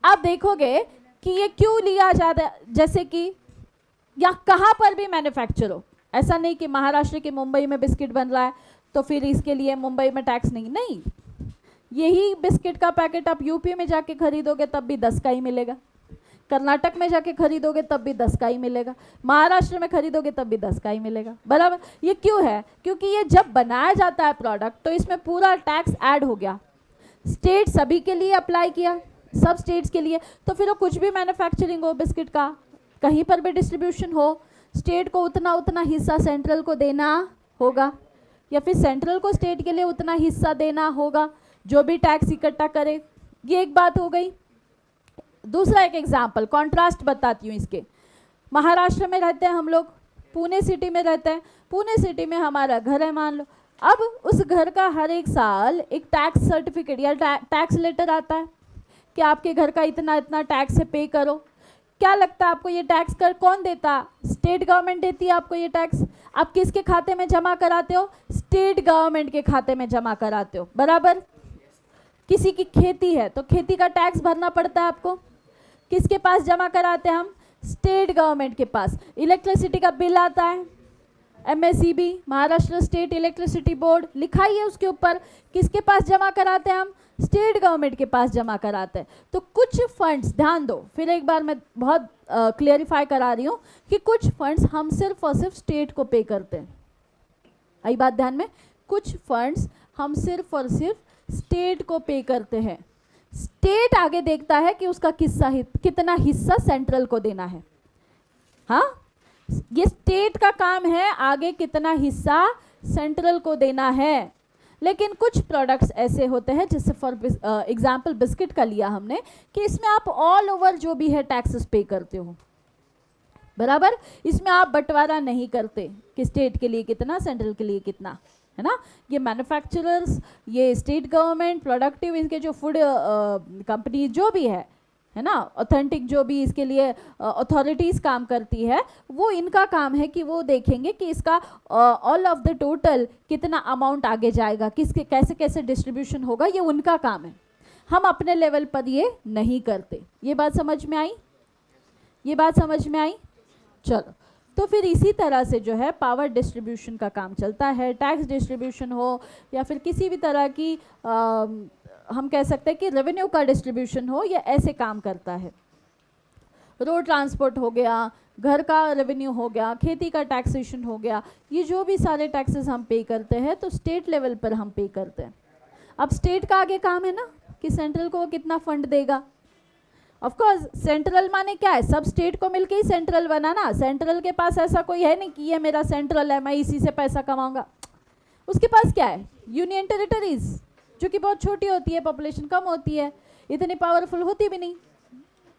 आप देखोगे कि ये क्यों लिया जाता है, जैसे कि या कहाँ पर भी मैन्युफैक्चर हो, ऐसा नहीं कि महाराष्ट्र के मुंबई में बिस्किट बन रहा है तो फिर इसके लिए मुंबई में टैक्स नहीं, यही बिस्किट का पैकेट आप यूपी में जाके खरीदोगे तब भी 10 का ही मिलेगा, कर्नाटक में जाके खरीदोगे तब भी 10 का ही मिलेगा, महाराष्ट्र में खरीदोगे तब भी 10 का ही मिलेगा, बराबर। ये क्यों है? क्योंकि ये जब बनाया जाता है प्रोडक्ट तो इसमें पूरा टैक्स ऐड हो गया, स्टेट सभी के लिए अप्लाई किया, सब स्टेट्स के लिए। तो फिर वो कुछ भी मैन्युफैक्चरिंग हो बिस्किट का, कहीं पर भी डिस्ट्रीब्यूशन हो, स्टेट को उतना उतना हिस्सा सेंट्रल को देना होगा या फिर सेंट्रल को स्टेट के लिए उतना हिस्सा देना होगा जो भी टैक्स इकट्ठा करे। ये एक बात हो गई। दूसरा एक एग्जाम्पल, कॉन्ट्रास्ट बताती हूँ इसके। महाराष्ट्र में रहते हैं हम लोग, पुणे सिटी में रहते हैं, पुणे सिटी में हमारा घर है मान लो। अब उस घर का हर एक साल एक टैक्स सर्टिफिकेट या टैक्स लेटर आता है कि आपके घर का इतना इतना टैक्स है, पे करो। क्या लगता है आपको ये टैक्स कौन देता? स्टेट गवर्नमेंट देती है आपको ये टैक्स। आप किसके खाते में जमा कराते हो? स्टेट गवर्नमेंट के खाते में जमा कराते हो, बराबर। किसी की खेती है तो खेती का टैक्स भरना पड़ता है आपको, किसके पास जमा कराते हैं हम? स्टेट गवर्नमेंट के पास। इलेक्ट्रिसिटी का बिल आता है, MSEB Maharashtra state electricity board लिखा ही है उसके ऊपर, किसके पास जमा कराते हैं हम? स्टेट गवर्नमेंट के पास जमा कराते हैं। तो कुछ फंड्स, ध्यान दो, फिर एक बार मैं बहुत क्लियरिफाई करा रही हूँ कि कुछ फंड्स हम सिर्फ और सिर्फ स्टेट को पे करते हैं। आई बात ध्यान में? कुछ फंड्स हम सिर्फ और सिर्फ स्टेट को पे करते हैं। स्टेट आगे देखता है कि उसका कितना हिस्सा सेंट्रल को देना है। हाँ, ये स्टेट का काम है आगे कितना हिस्सा सेंट्रल को देना है। लेकिन कुछ प्रोडक्ट्स ऐसे होते हैं, जैसे फॉर एग्जांपल बिस्किट का लिया हमने, कि इसमें आप ऑल ओवर जो भी है टैक्सेस पे करते हो, बराबर। इसमें आप बंटवारा नहीं करते कि स्टेट के लिए कितना, सेंट्रल के लिए कितना, है ना। ये मैन्युफैक्चरर्स, ये स्टेट गवर्नमेंट, प्रोडक्टिव, इनके जो फूड कंपनी जो भी है ना, ऑथेंटिक जो भी इसके लिए अथॉरिटीज़ काम करती है, वो इनका काम है कि वो देखेंगे कि इसका ऑल ऑफ द टोटल कितना अमाउंट आगे जाएगा, किसके कैसे कैसे डिस्ट्रीब्यूशन होगा, ये उनका काम है। हम अपने लेवल पर ये नहीं करते। ये बात समझ में आई? ये बात समझ में आई? चलो, तो फिर इसी तरह से जो है पावर डिस्ट्रीब्यूशन का काम चलता है। टैक्स डिस्ट्रीब्यूशन हो या फिर किसी भी तरह की हम कह सकते हैं कि रेवेन्यू का डिस्ट्रीब्यूशन हो, या ऐसे काम करता है। रोड ट्रांसपोर्ट हो गया, घर का रेवेन्यू हो गया, खेती का टैक्सेशन हो गया, ये जो भी सारे टैक्सेस हम पे करते हैं तो स्टेट लेवल पर हम पे करते हैं। अब स्टेट का आगे काम है ना कि सेंट्रल को कितना फंड देगा। ऑफ कोर्स सेंट्रल माने क्या है, सब स्टेट को मिलके ही सेंट्रल बना ना। सेंट्रल के पास ऐसा कोई है नहीं कि ये मेरा सेंट्रल है, मैं इसी से पैसा कमाऊंगा। उसके पास क्या है? यूनियन टेरिटरीज, जो कि बहुत छोटी होती है, पॉपुलेशन कम होती है, इतनी पावरफुल होती भी नहीं,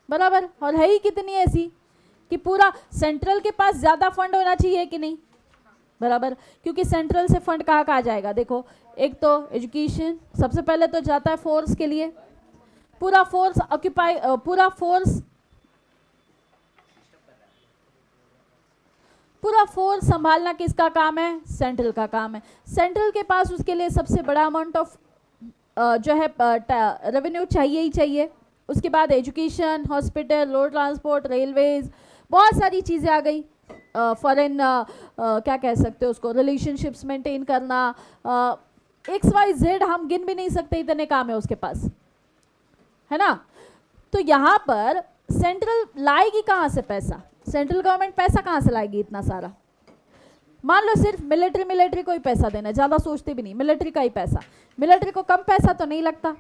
बराबर। और है ही कितनी ऐसी कि पूरा सेंट्रल के पास ज़्यादा फंड होना चाहिए कि नहीं, बराबर। क्योंकि सेंट्रल से फंड कहाँ कहाँ जाएगा? देखो, एक तो एजुकेशन, सबसे पहले तो जाता है फोर्स के लिए। पूरा फोर्स ऑक्यूपाई, पूरा फोर्स संभालना किसका काम है? सेंट्रल का काम है। सेंट्रल के पास उसके लिए सबसे बड़ा अमाउंट ऑफ जो है रेवेन्यू चाहिए ही चाहिए। उसके बाद education, hospital, road transport, railways, बहुत सारी चीज़ें आ गई। फॉरेन क्या कह सकते हो उसको, रिलेशनशिप्स मेंटेन करना, XYZ हम गिन भी नहीं सकते, इतने काम है उसके पास, है ना। तो यहाँ पर सेंट्रल लाएगी कहाँ से पैसा? सेंट्रल गवर्नमेंट पैसा कहाँ से लाएगी इतना सारा? मान लो सिर्फ मिलिट्री को ही पैसा देना है, ज़्यादा सोचते भी नहीं, मिलिट्री का ही पैसा। मिलिट्री को कम पैसा तो नहीं लगता,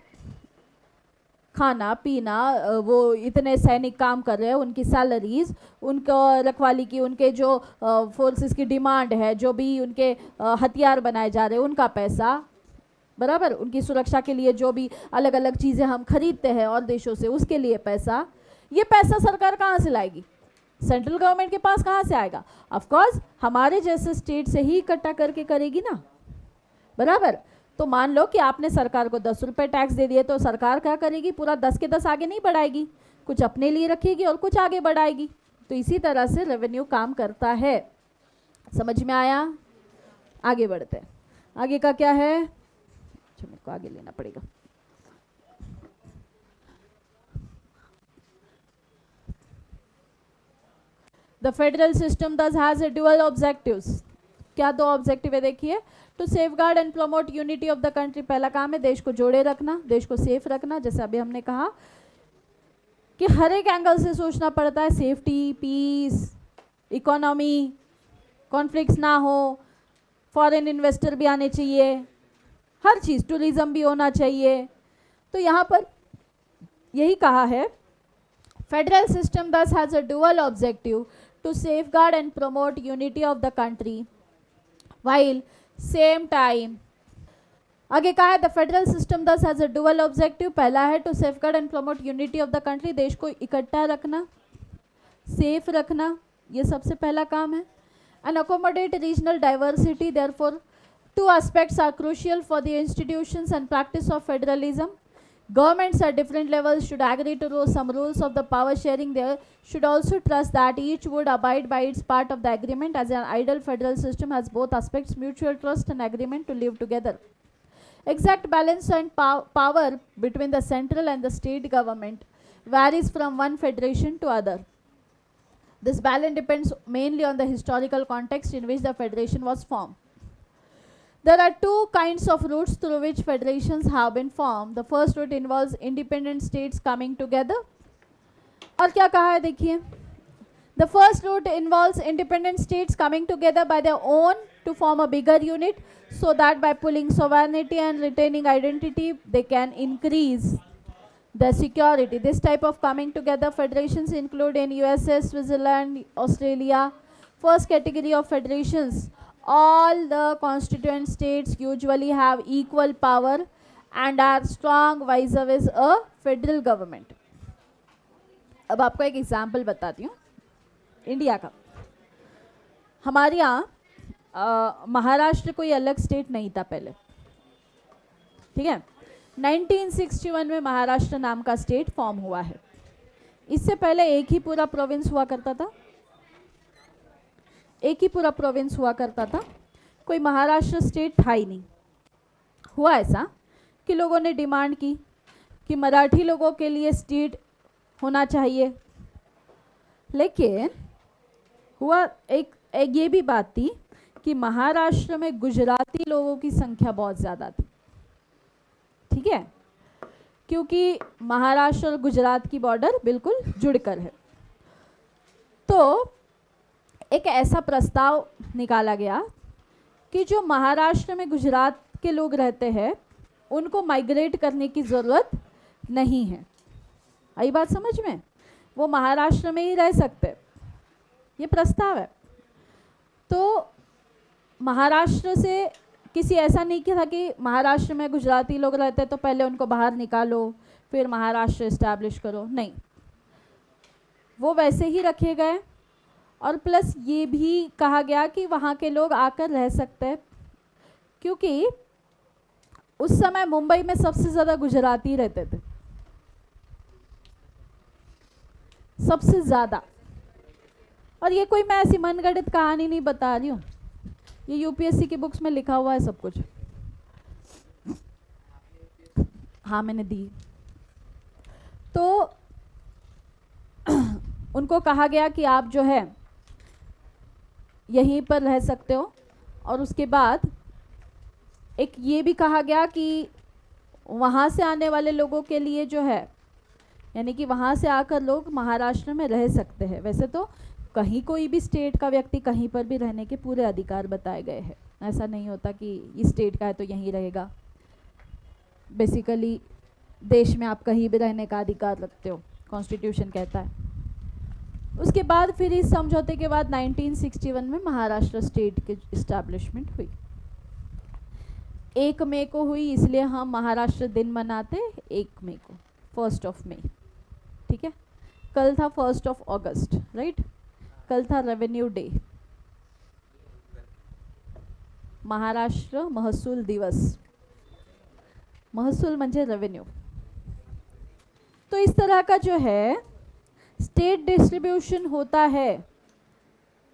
खाना पीना, वो इतने सैनिक काम कर रहे हैं, उनकी सैलरीज, उनको रखवाली की, उनके जो फोर्सेस की डिमांड है, जो भी उनके हथियार बनाए जा रहे हैं उनका पैसा, बराबर। उनकी सुरक्षा के लिए जो भी अलग अलग चीज़ें हम खरीदते हैं और देशों से, उसके लिए पैसा। ये पैसा सरकार कहाँ से लाएगी? सेंट्रल गवर्नमेंट के पास कहाँ से आएगा? ऑफ कोर्स हमारे जैसे स्टेट से ही इकट्ठा करके करेगी ना, बराबर। तो मान लो कि आपने सरकार को 10 रुपये टैक्स दे दिए, तो सरकार क्या करेगी? पूरा 10 के 10 आगे नहीं बढ़ाएगी, कुछ अपने लिए रखेगी और कुछ आगे बढ़ाएगी। तो इसी तरह से रेवेन्यू काम करता है। समझ में आया? आगे बढ़ते हैं। आगे का क्या है? अच्छा, मेरे को आगे लेना पड़ेगा। The federal system thus has a dual objectives। क्या दो ऑब्जेक्टिव है? देखिए, to safeguard and promote unity of the country. पहला काम है देश को जोड़े रखना, देश को सेफ रखना। जैसे अभी हमने कहा कि हर एक एंगल से सोचना पड़ता है, सेफ्टी, पीस, इकोनॉमी, कॉन्फ्लिक्ट्स ना हो, फॉरेन इन्वेस्टर भी आने चाहिए, हर चीज़, टूरिज्म भी होना चाहिए। तो यहाँ पर यही कहा है, federal system thus has a dual objective to safeguard and promote unity of the country while same time। आगे कहा है the federal system thus has a dual objective। पहला है to safeguard and promote unity of the country, देश को इकट्ठा रखना, safe रखना, ये सबसे पहला काम है। And accommodate regional diversity, therefore two aspects are crucial for the institutions and practice of federalism। Governments at different levels should agree to some rules of the power sharing. They should also trust that each would abide by its part of the agreement, as an ideal federal system has both aspects, mutual trust and agreement to live together. Exact balance and power between the central and the state government varies from one federation to other. This balance depends mainly on the historical context in which the federation was formed. There are two kinds of routes through which federations have been formed. The first route involves independent states coming together. और क्या कहा है देखिए, the first route involves independent states coming together by their own to form a bigger unit, so that by pulling sovereignty and retaining identity, they can increase the security. This type of coming together federations include in USA, Switzerland, Australia. First category of federations, all the constituent states usually have equal power and are strong vis-a-vis a federal government. अब आपको एक example बताती हूँ India का. हमारे यहाँ महाराष्ट्र कोई अलग स्टेट नहीं था पहले, ठीक है. 1961 में महाराष्ट्र नाम का स्टेट फॉर्म हुआ है. इससे पहले एक ही पूरा प्रोविंस हुआ करता था, एक ही पूरा प्रोविंस हुआ करता था, कोई महाराष्ट्र स्टेट था ही नहीं. हुआ ऐसा कि लोगों ने डिमांड की कि मराठी लोगों के लिए स्टेट होना चाहिए, लेकिन हुआ एक ये भी बात थी कि महाराष्ट्र में गुजराती लोगों की संख्या बहुत ज़्यादा थी, ठीक है, क्योंकि महाराष्ट्र और गुजरात की बॉर्डर बिल्कुल जुड़कर है. तो एक ऐसा प्रस्ताव निकाला गया कि जो महाराष्ट्र में गुजरात के लोग रहते हैं उनको माइग्रेट करने की ज़रूरत नहीं है. आई बात समझ में? वो महाराष्ट्र में ही रह सकते, ये प्रस्ताव है. तो महाराष्ट्र से किसी ऐसा नहीं किया था कि महाराष्ट्र में गुजराती लोग रहते तो पहले उनको बाहर निकालो फिर महाराष्ट्र इस्टेब्लिश करो, नहीं, वो वैसे ही रखे गए. और प्लस ये भी कहा गया कि वहाँ के लोग आकर रह सकते हैं, क्योंकि उस समय मुंबई में सबसे ज़्यादा गुजराती रहते थे, सबसे ज़्यादा. और ये कोई मैं ऐसी मनगढ़ंत कहानी नहीं बता रही हूँ, ये यूपीएससी की बुक्स में लिखा हुआ है सब कुछ. हाँ मैंने दी. तो उनको कहा गया कि आप जो है यहीं पर रह सकते हो. और उसके बाद एक ये भी कहा गया कि वहाँ से आने वाले लोगों के लिए जो है, यानी कि वहाँ से आकर लोग महाराष्ट्र में रह सकते हैं. वैसे तो कहीं कोई भी स्टेट का व्यक्ति कहीं पर भी रहने के पूरे अधिकार बताए गए हैं. ऐसा नहीं होता कि इस स्टेट का है तो यहीं रहेगा. बेसिकली देश में आप कहीं भी रहने का अधिकार रखते हो, कॉन्स्टिट्यूशन कहता है. उसके बाद फिर इस समझौते के बाद 1961 में महाराष्ट्र स्टेट की इस्टेब्लिशमेंट हुई. 1 मई को हुई, इसलिए हम महाराष्ट्र दिन मनाते 1 मई को, 1 मई, ठीक है. कल था 1 अगस्त, राइट. कल था रेवेन्यू डे, महाराष्ट्र महसूल दिवस. महसूल म्हणजे रेवेन्यू. तो इस तरह का जो है स्टेट डिस्ट्रीब्यूशन होता है,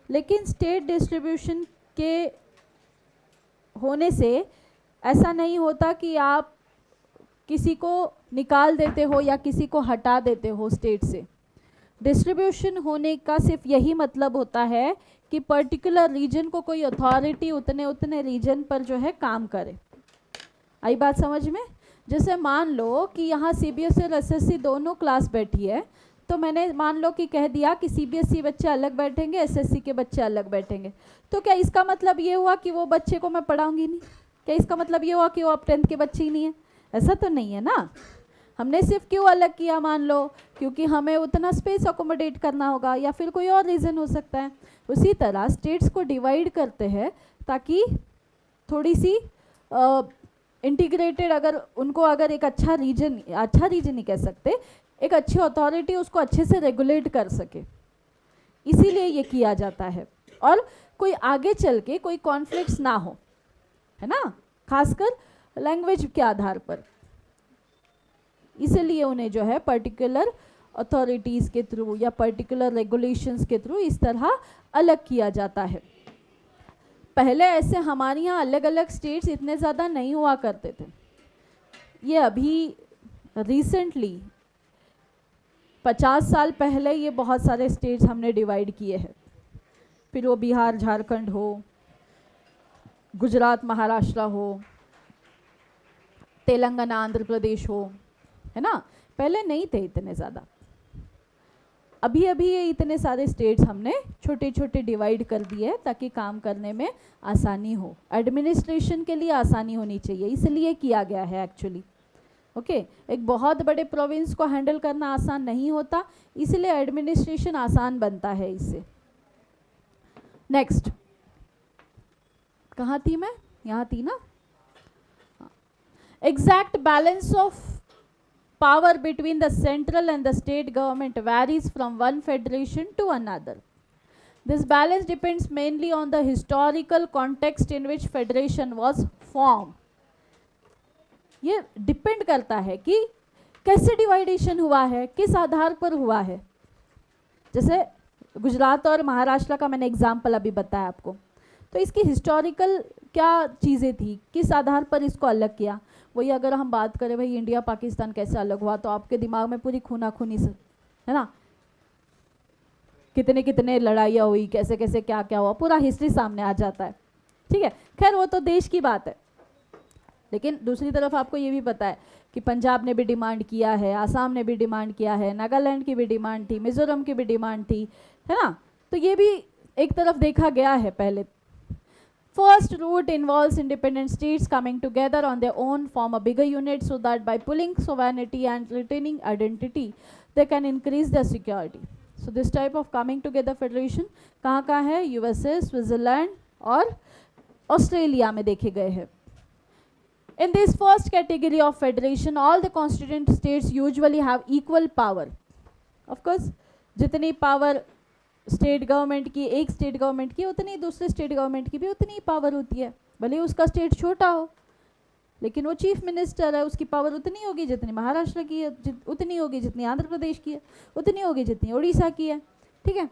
लेकिन स्टेट डिस्ट्रीब्यूशन के होने से ऐसा नहीं होता कि आप किसी को निकाल देते हो या किसी को हटा देते हो स्टेट से. डिस्ट्रीब्यूशन होने का सिर्फ यही मतलब होता है कि पर्टिकुलर रीजन को कोई अथॉरिटी उतने रीजन पर जो है काम करे. आई बात समझ में? जैसे मान लो कि यहाँ सीबीएसई और एसएससी दोनों क्लास बैठी है, तो मैंने मान लो कि कह दिया कि सीबीएसई बच्चे अलग बैठेंगे, एसएससी के बच्चे अलग बैठेंगे. तो क्या इसका मतलब ये हुआ कि वो बच्चे को मैं पढ़ाऊंगी नहीं? क्या इसका मतलब ये हुआ कि वो अब 10th के बच्चे ही नहीं है? ऐसा तो नहीं है ना. हमने सिर्फ क्यों अलग किया? मान लो क्योंकि हमें उतना स्पेस अकोमोडेट करना होगा, या फिर कोई और रीज़न हो सकता है. उसी तरह स्टेट्स को डिवाइड करते हैं ताकि थोड़ी सी इंटीग्रेटेड, अगर एक अच्छा रीजन नहीं कह सकते, एक अच्छी अथॉरिटी उसको अच्छे से रेगुलेट कर सके, इसीलिए ये किया जाता है. और कोई आगे चल के कोई कॉन्फ्लिक्ट्स ना हो, है ना, खासकर लैंग्वेज के आधार पर. इसीलिए उन्हें जो है पर्टिकुलर अथॉरिटीज़ के थ्रू या पर्टिकुलर रेगुलेशंस के थ्रू इस तरह अलग किया जाता है। पहले ऐसे हमारे यहाँ अलग अलग स्टेट्स इतने ज़्यादा नहीं हुआ करते थे। ये अभी रिसेंटली 50 साल पहले ये बहुत सारे स्टेट्स हमने डिवाइड किए हैं, फिर वो बिहार झारखंड हो, गुजरात महाराष्ट्र हो, तेलंगाना आंध्र प्रदेश हो, है ना। पहले नहीं थे इतने ज़्यादा, अभी अभी ये इतने सारे स्टेट्स हमने छोटे छोटे डिवाइड कर दिए ताकि काम करने में आसानी हो, एडमिनिस्ट्रेशन के लिए आसानी होनी चाहिए, इसलिए किया गया है एक्चुअली। ओके, एक बहुत बड़े प्रोविंस को हैंडल करना आसान नहीं होता, इसलिए एडमिनिस्ट्रेशन आसान बनता है इससे। नेक्स्ट, कहाँ थी मैं? यहाँ थी ना। Exact balance of power between the central and the state government varies from one federation to another. This balance depends mainly on the historical context in which federation was formed. ये depend करता है कि कैसे डिवाइडेशन हुआ है, किस आधार पर हुआ है। जैसे गुजरात और महाराष्ट्र का मैंने एग्जाम्पल अभी बताया आपको, तो इसकी हिस्टोरिकल क्या चीज़ें थी, किस आधार पर इसको अलग किया। वही अगर हम बात करें भाई इंडिया पाकिस्तान कैसे अलग हुआ, तो आपके दिमाग में पूरी खूना खूनी से, है ना, कितने कितने लड़ाइयाँ हुई, कैसे कैसे क्या क्या हुआ, पूरा हिस्ट्री सामने आ जाता है। ठीक है, खैर वो तो देश की बात है। लेकिन दूसरी तरफ आपको ये भी पता है कि पंजाब ने भी डिमांड किया है, आसाम ने भी डिमांड किया है, नागालैंड की भी डिमांड थी, मिजोरम की भी डिमांड थी, है ना। तो ये भी एक तरफ देखा गया है पहले। First route involves independent states coming together on their own, form a bigger unit so that by pulling sovereignty and retaining identity, they can increase their security. So this type of coming together federation कहाँ है? USA, Switzerland और Australia में देखे गए हैं। In this first category of federation, all the constituent states usually have equal power. Of course, जितनी power state government की, एक स्टेट गवर्नमेंट की, उतनी दूसरे स्टेट गवर्नमेंट की भी उतनी ही पावर होती है। भले उसका स्टेट छोटा हो, लेकिन वो चीफ मिनिस्टर है, उसकी पावर उतनी होगी जितनी महाराष्ट्र की है, उतनी होगी जितनी आंध्र प्रदेश की है, उतनी होगी जितनी उड़ीसा की है। ठीक है।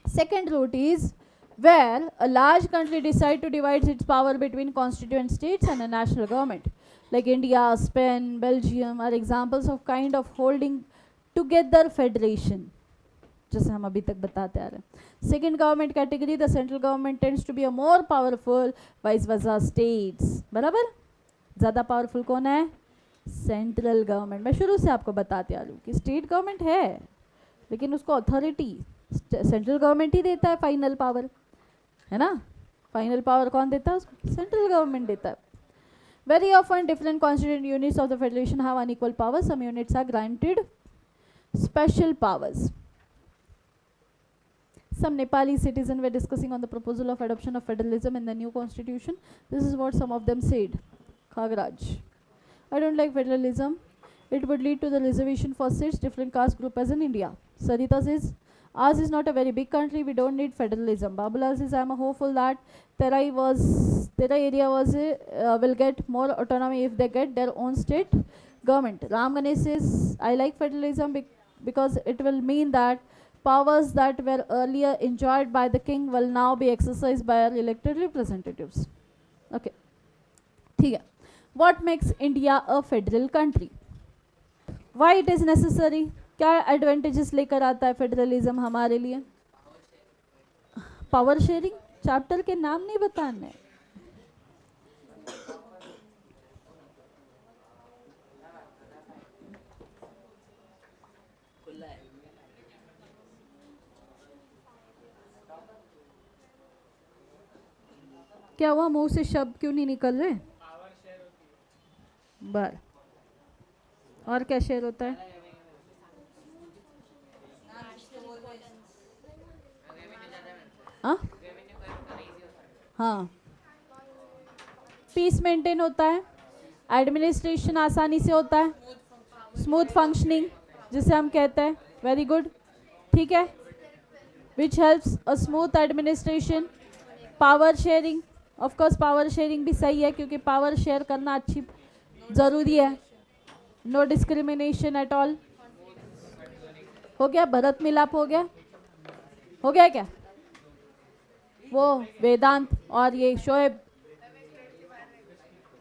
Second route is where a large country decide to divide its power between constituent states and a national government, like India, Spain, Belgium are examples of kind of holding together federation, जैसे हम अभी तक बताते आ रहे हैं। Second government category, the central government tends to be a more powerful, vice versa states. बराबर, ज़्यादा पावरफुल कौन है? Central government. मैं शुरू से आपको बताते आ रही हूँ कि स्टेट गवर्नमेंट है, लेकिन उसको अथॉरिटी सेंट्रल गवर्नमेंट ही देता है, फाइनल पावर, है ना। फाइनल पावर कौन देता है? उसको सेंट्रल गवर्नमेंट देता है। Very often different constituent units of the federation have unequal power, some units are granted special powers. Some Nepali citizens were discussing on the proposal of adoption of federalism in the new constitution. This is what some of them said. Khagraj: I don't like federalism. It would lead to the reservation for seats, different caste group as in India. Sarita says, ours is not a very big country, we don't need federalism. Babula says, I am hopeful that Terai area will get more autonomy if they get their own state government. Ram Ganesh says, I like federalism because it will mean that powers that were earlier enjoyed by the king will now be exercised by our elected representatives. Okay, ठीक है. What makes India a federal country? Why it is necessary? क्या advantages लेकर आता है federalism हमारे लिए? Power sharing, chapter के नाम नहीं बताने। क्या हुआ, मुंह से शब्द क्यों नहीं निकल रहे? बर और क्या शेयर होता है? हाँ, पीस मेंटेन होता है, एडमिनिस्ट्रेशन आसानी से होता है, स्मूथ फंक्शनिंग जिसे हम कहते हैं। वेरी गुड, ठीक है। Which helps a smooth administration. Power sharing, of course power sharing भी सही है क्योंकि पावर शेयर करना अच्छी ज़रूरी है, नो डिस्क्रिमिनेशन एट ऑल। हो गया, भरत मिलाप हो गया, हो गया क्या? वो वेदांत और ये शोएब,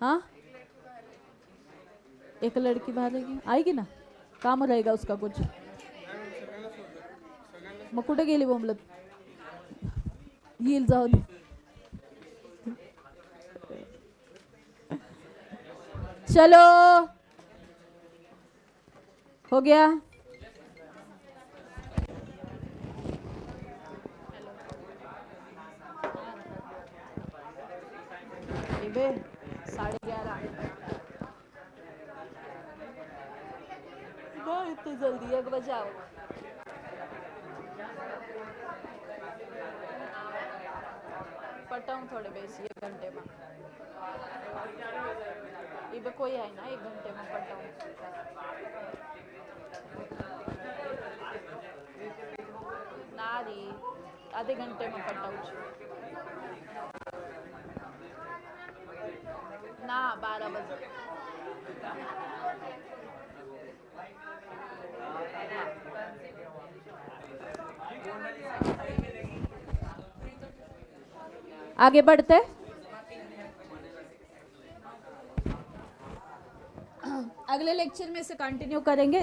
हाँ एक लड़की बाहर आएगी ना, काम रहेगा उसका कुछ। मग कुठे गेली बोंबलत? येईल जाऊ दे. चलो हो गया। बे 11:30 इतनी जल्दी 1 बजे आओ। पटाऊँ थोड़े बेसी 1 घंटे में। इबे कोई है ना 1 घंटे में पटाऊँ। ना री आधे घंटे में पटाऊँ ना 12 बजे। आगे बढ़ते अगले लेक्चर में से कंटिन्यू करेंगे।